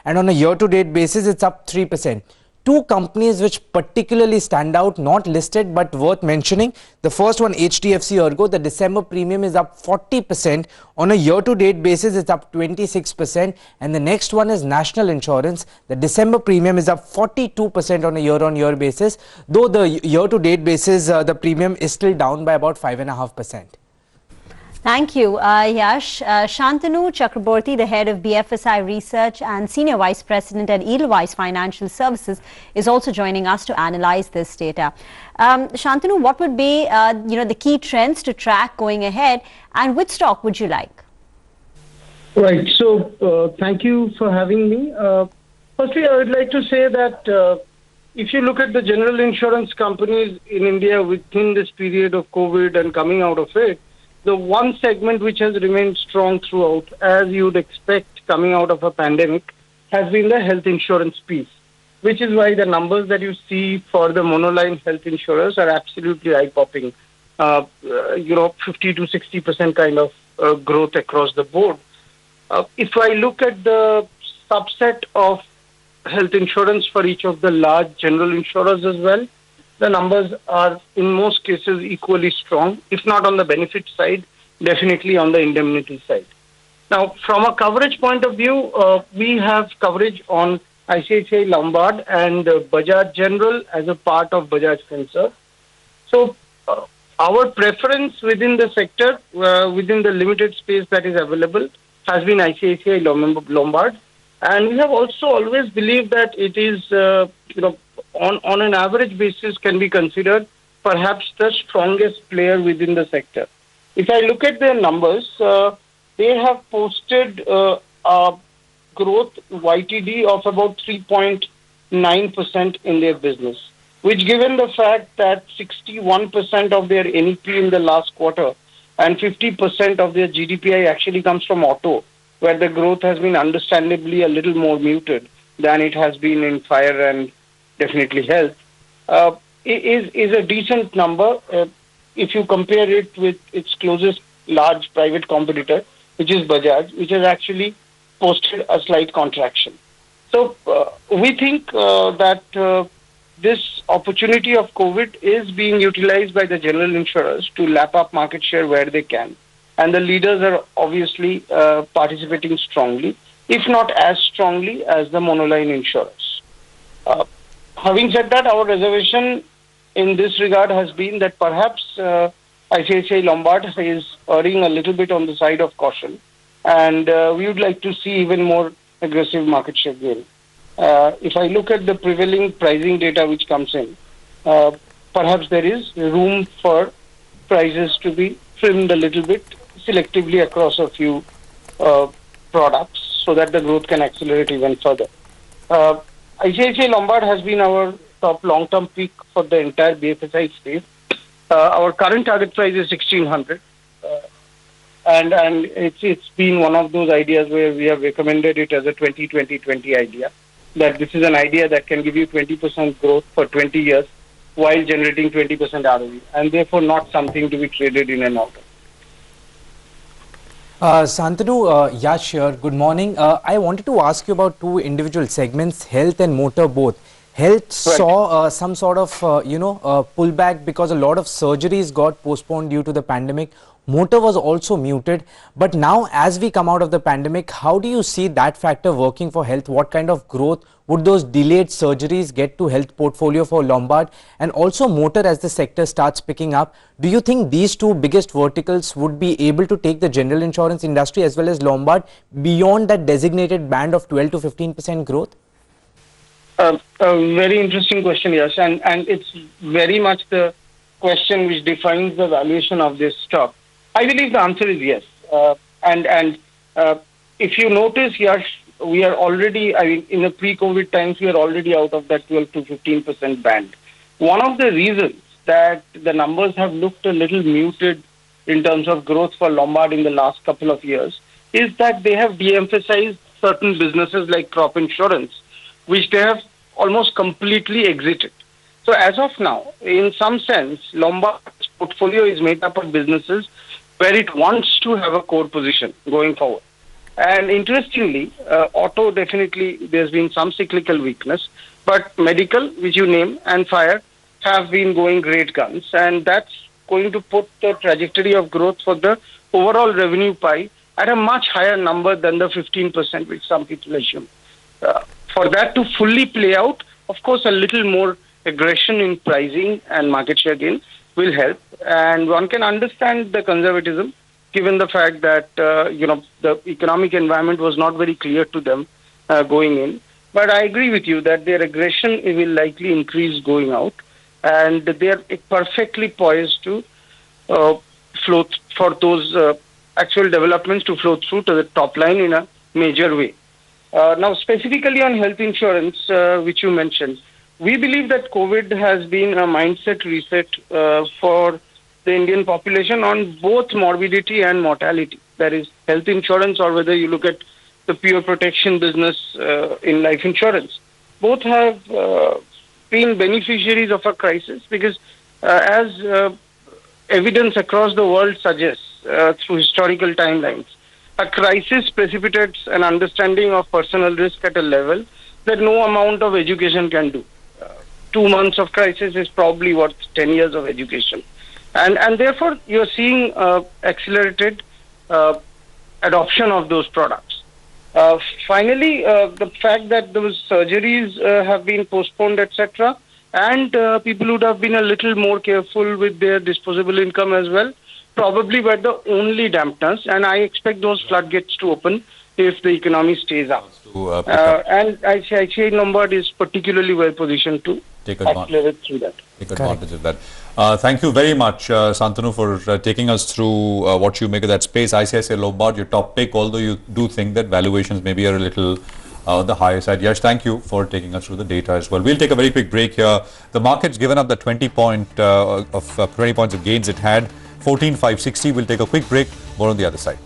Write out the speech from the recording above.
and on a year-to-date basis, it's up 3%. Two companies which particularly stand out, not listed but worth mentioning. The first one, HDFC ERGO, the December premium is up 40%. On a year-to-date basis, it's up 26%. And the next one is National Insurance. The December premium is up 42% on a year-on-year basis. Though the year-to-date basis, the premium is still down by about 5.5%. Thank you, Yash. Shantanu Chakraborty, the head of BFSI Research and Senior Vice President at Edelweiss Financial Services, is also joining us to analyze this data. Shantanu, what would be the key trends to track going ahead, and which stock would you like? Right. So, thank you for having me. Firstly, I would like to say that if you look at the general insurance companies in India within this period of COVID and coming out of it, the one segment which has remained strong throughout, as you would expect coming out of a pandemic, has been the health insurance piece, which is why the numbers that you see for the monoline health insurers are absolutely eye-popping. 50 to 60% kind of growth across the board. If I look at the subset of health insurance for each of the large general insurers as well, the numbers are in most cases equally strong, if not on the benefit side, definitely on the indemnity side. Now, from a coverage point of view, we have coverage on ICICI Lombard and Bajaj General as a part of Bajaj Finserv. So, our preference within the sector, within the limited space that is available, has been ICICI Lombard. And we have also always believed that it is, on an average basis can be considered perhaps the strongest player within the sector. If I look at their numbers, they have posted a growth YTD of about 3.9% in their business, which given the fact that 61% of their NEP in the last quarter and 50% of their GDPI actually comes from auto, where the growth has been understandably a little more muted than it has been in fire and definitely health, is a decent number if you compare it with its closest large private competitor, which is Bajaj, which has actually posted a slight contraction. So we think that this opportunity of COVID is being utilized by the general insurers to lap up market share where they can. And the leaders are obviously participating strongly, if not as strongly as the monoline insurers. Having said that, our reservation in this regard has been that perhaps ICICI Lombard is erring a little bit on the side of caution, and we would like to see even more aggressive market share gain. If I look at the prevailing pricing data which comes in, perhaps there is room for prices to be trimmed a little bit selectively across a few products so that the growth can accelerate even further. ICICI Lombard has been our top long-term pick for the entire BFSI space. Our current target price is 1600, and it's been one of those ideas where we have recommended it as a 20-20-20 idea, that this is an idea that can give you 20% growth for 20 years while generating 20% ROE, and therefore not something to be traded in and out of. Shantanu, Yash here, good morning. I wanted to ask you about two individual segments, health and motor both. Health saw some sort of, pullback because a lot of surgeries got postponed due to the pandemic. Motor was also muted. But now as we come out of the pandemic, how do you see that factor working for health? What kind of growth would those delayed surgeries get to health portfolio for Lombard? And also motor as the sector starts picking up. Do you think these two biggest verticals would be able to take the general insurance industry as well as Lombard beyond that designated band of 12 to 15% growth? A very interesting question, yes. And it's very much the question which defines the valuation of this stock. I believe the answer is yes. If you notice, Yash, we are already, in the pre-COVID times, we are already out of that 12 to 15% band. One of the reasons that the numbers have looked a little muted in terms of growth for Lombard in the last couple of years is that they have de-emphasized certain businesses like crop insurance, which they have almost completely exited. So as of now, in some sense, Lombard's portfolio is made up of businesses where it wants to have a core position going forward. And interestingly, auto definitely there's been some cyclical weakness, but medical, which you name, and fire have been going great guns, and that's going to put the trajectory of growth for the overall revenue pie at a much higher number than the 15% which some people assume. For that to fully play out, of course, a little more aggression in pricing and market share gain will help. And one can understand the conservatism, given the fact that the economic environment was not very clear to them going in. But I agree with you that their aggression will likely increase going out, and they are perfectly poised to flow for those actual developments to flow through to the top line in a major way. Now, specifically on health insurance, which you mentioned, we believe that COVID has been a mindset reset for the Indian population on both morbidity and mortality. That is, health insurance, or whether you look at the pure protection business in life insurance. Both have been beneficiaries of a crisis because, as evidence across the world suggests through historical timelines, a crisis precipitates an understanding of personal risk at a level that no amount of education can do. 2 months of crisis is probably worth 10 years of education. And therefore, you're seeing accelerated adoption of those products. Finally, the fact that those surgeries have been postponed, etc., and people would have been a little more careful with their disposable income as well, probably were the only dampeners, and I expect those floodgates to open if the economy stays up. And ICICI Lombard is particularly well positioned to accelerate through that. Take advantage of that. Thank you very much, Shantanu, for taking us through what you make of that space. ICICI Lombard, your top pick, although you do think that valuations maybe are a little on the higher side. Yash, thank you for taking us through the data as well. We'll take a very quick break here. The market's given up the 20 points of gains it had, 14,560. We'll take a quick break. More on the other side.